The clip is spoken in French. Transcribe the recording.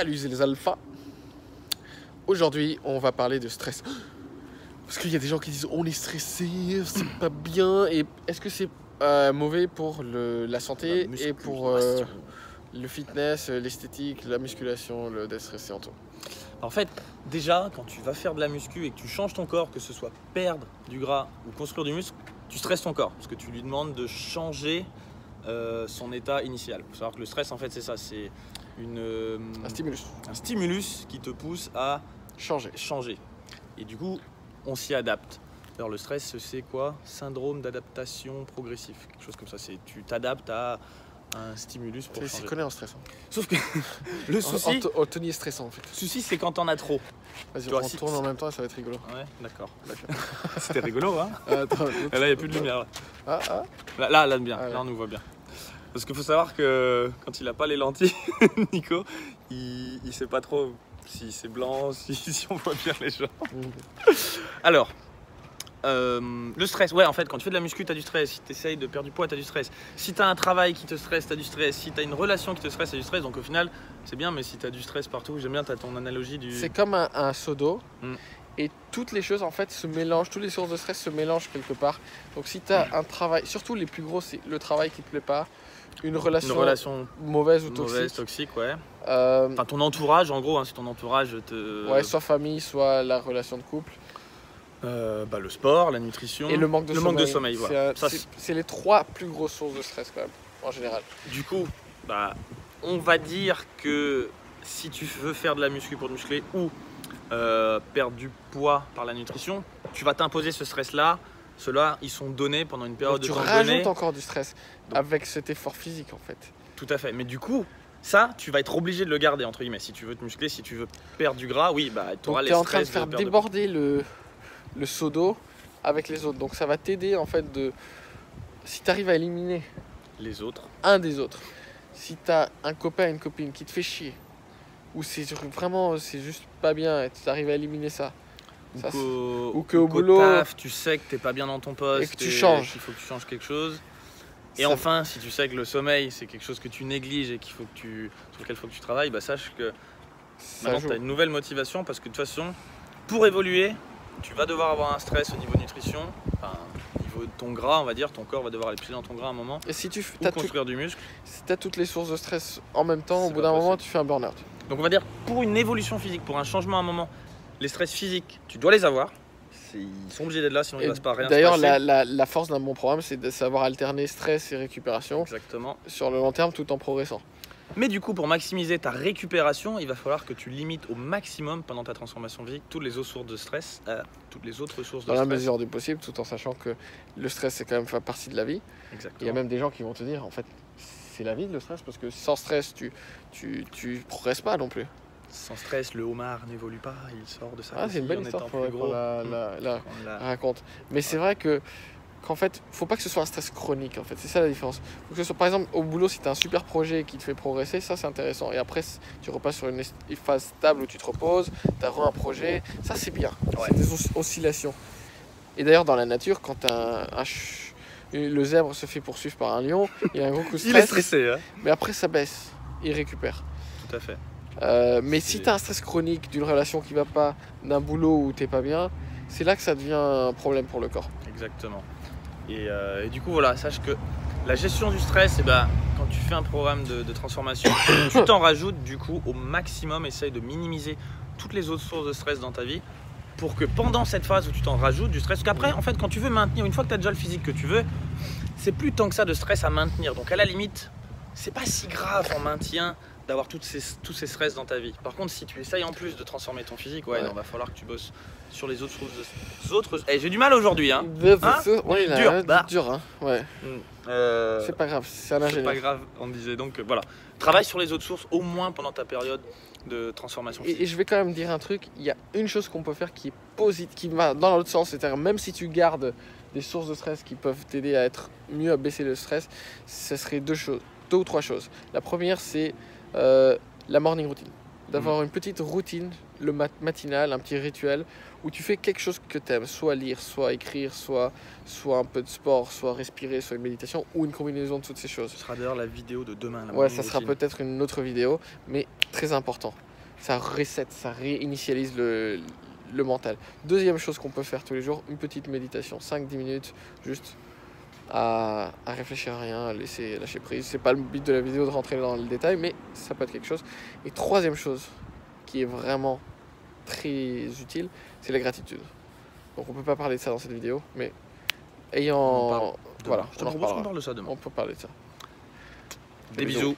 Salut les alphas. Aujourd'hui on va parler de stress. Parce qu'il y a des gens qui disent on est stressé, c'est pas bien. Et est-ce que c'est mauvais pour la santé et pour le fitness, l'esthétique, la musculation, le déstressé en tout? En fait, déjà, quand tu vas faire de la muscu et que tu changes ton corps, que ce soit perdre du gras ou construire du muscle, tu stresses ton corps parce que tu lui demandes de changer son état initial. Il faut savoir que le stress, en fait, c'est ça, c'est un stimulus. Un stimulus qui te pousse à changer. Et du coup, on s'y adapte. Alors le stress, c'est quoi? Syndrome d'adaptation progressif, quelque chose comme ça. C'est tu t'adaptes à un stimulus pour changer. C'est connaît en stress. Sauf que le souci, Tony est stressant en fait. Le souci, c'est quand t'en as trop. Vas-y, on tourne en même temps et ça va être rigolo. Ouais, d'accord. C'était rigolo, hein? Attends, là, il n'y a plus de lumière. Là. Là, bien. Ah, ouais. Là, on nous voit bien. Parce qu'il faut savoir que quand il n'a pas les lentilles, Nico, il ne sait pas trop si c'est blanc, si on voit bien les gens. Alors, le stress, ouais, en fait, quand tu fais de la muscu, tu as du stress. Si tu essayes de perdre du poids, tu as du stress. Si tu as un travail qui te stresse, tu as du stress. Si tu as une relation qui te stresse, tu as du stress. Donc au final, c'est bien, mais si tu as du stress partout, j'aime bien, tu as ton analogie du... C'est comme un seau d'eau. Et toutes les choses en fait se mélangent, toutes les sources de stress se mélangent quelque part. Donc si tu as un travail, surtout les plus gros, c'est le travail qui te plaît pas, une relation mauvaise ou toxique, ouais. Enfin ton entourage en gros, hein, si ton entourage te... Ouais, soit famille, soit la relation de couple. Le sport, la nutrition et le manque de sommeil. Voilà. C'est les trois plus grosses sources de stress quand même, en général. Du coup, on va dire que si tu veux faire de la muscu pour te muscler ou perdre du poids par la nutrition, tu vas t'imposer ce stress-là. Ceux-là, ils sont donnés pendant une période de temps donnée. Tu rajoutes encore du stress avec cet effort physique en fait. Tout à fait, mais du coup, ça, tu vas être obligé de le garder entre guillemets. Si tu veux te muscler, si tu veux perdre du gras, oui, tu auras les stress. Tu es en train de faire déborder le seau d'eau avec les autres. Donc ça va t'aider en fait si tu arrives à éliminer les autres, un des autres. Si tu as un copain, une copine qui te fait chier, ou c'est vraiment c'est juste pas bien et tu arrives à éliminer ça. Ou qu'au boulot, taf, tu sais que t'es pas bien dans ton poste et que tu changes. Il faut que tu changes quelque chose. Et enfin, si tu sais que le sommeil c'est quelque chose que tu négliges et sur lequel il faut que tu travailles, sache que maintenant tu as une nouvelle motivation parce que de toute façon, pour évoluer, tu vas devoir avoir un stress au niveau nutrition, au niveau de ton gras, on va dire, ton corps va devoir aller piler dans ton gras à un moment. Et si tu construire du muscle. Si tu as toutes les sources de stress en même temps, au bout d'un moment, tu fais un burn-out. Donc on va dire, pour une évolution physique, pour un changement à un moment, les stress physiques, tu dois les avoir. Ils sont obligés d'être là, sinon il ne va pas rien se passer. D'ailleurs, la force d'un bon programme, c'est de savoir alterner stress et récupération. Exactement. Sur le long terme, tout en progressant. Mais du coup, pour maximiser ta récupération, il va falloir que tu limites au maximum pendant ta transformation physique toutes les autres sources de stress, dans la mesure du possible, tout en sachant que le stress, c'est quand même fait partie de la vie. Exactement. Il y a même des gens qui vont te dire, en fait, c'est la vie le stress, parce que sans stress, tu progresses pas non plus. Sans stress, le homard n'évolue pas, il sort de sa coquille. C'est une belle histoire, faudrait qu'on la raconte. Mais c'est vrai qu'en fait, faut pas que ce soit un stress chronique, en fait, c'est ça la différence. Faut que ce soit, par exemple, au boulot, si tu as un super projet qui te fait progresser, ça c'est intéressant. Et après, tu repasses sur une phase stable où tu te reposes, tu as un projet, ça c'est bien. Ouais. C'est des oscillations. Et d'ailleurs, dans la nature, quand le zèbre se fait poursuivre par un lion, il y a un gros coup de stress. Il est stressé, hein. Mais après, ça baisse, il récupère. Tout à fait. Mais si tu as un stress chronique d'une relation qui va pas, d'un boulot où t'es pas bien, c'est là que ça devient un problème pour le corps. Exactement. Et du coup, voilà, sache que la gestion du stress, quand tu fais un programme de transformation, tu t'en rajoutes du coup au maximum, essaye de minimiser toutes les autres sources de stress dans ta vie pour que pendant cette phase où tu t'en rajoutes du stress, parce qu'après, en fait, quand tu veux maintenir, une fois que tu as déjà le physique que tu veux, c'est plus tant que ça de stress à maintenir. Donc à la limite, c'est pas si grave en maintien d'avoir tous ces stress dans ta vie. Par contre, si tu essayes en plus de transformer ton physique, il va falloir que tu bosses sur les autres choses. J'ai du mal aujourd'hui, hein. Oui, dur, hein. Ouais. C'est pas grave, c'est un ingénieur. C'est pas grave, on disait donc voilà. Travaille sur les autres sources au moins pendant ta période de transformation physique. Et je vais quand même dire un truc, il y a une chose qu'on peut faire qui est positive, qui va dans l'autre sens, c'est-à-dire même si tu gardes des sources de stress qui peuvent t'aider à être mieux à baisser le stress, ce serait deux ou trois choses. La première, c'est la morning routine. D'avoir une petite routine le matinal, un petit rituel où tu fais quelque chose que tu aimes, soit lire, soit écrire, soit un peu de sport, soit respirer, soit une méditation ou une combinaison de toutes ces choses. Ce sera d'ailleurs la vidéo de demain. Ouais, ça sera peut-être une autre vidéo, mais très important. ça reset, ça réinitialise le mental. Deuxième chose qu'on peut faire tous les jours, une petite méditation, 5-10 minutes, juste à réfléchir à rien, à laisser lâcher prise. C'est pas le but de la vidéo de rentrer dans le détail, mais ça peut être quelque chose. Et troisième chose qui est vraiment très utile, c'est la gratitude. Donc on peut pas parler de ça dans cette vidéo, mais ayant... Voilà, Je te propose qu'on parle de ça demain. on peut parler de ça. Des bisous.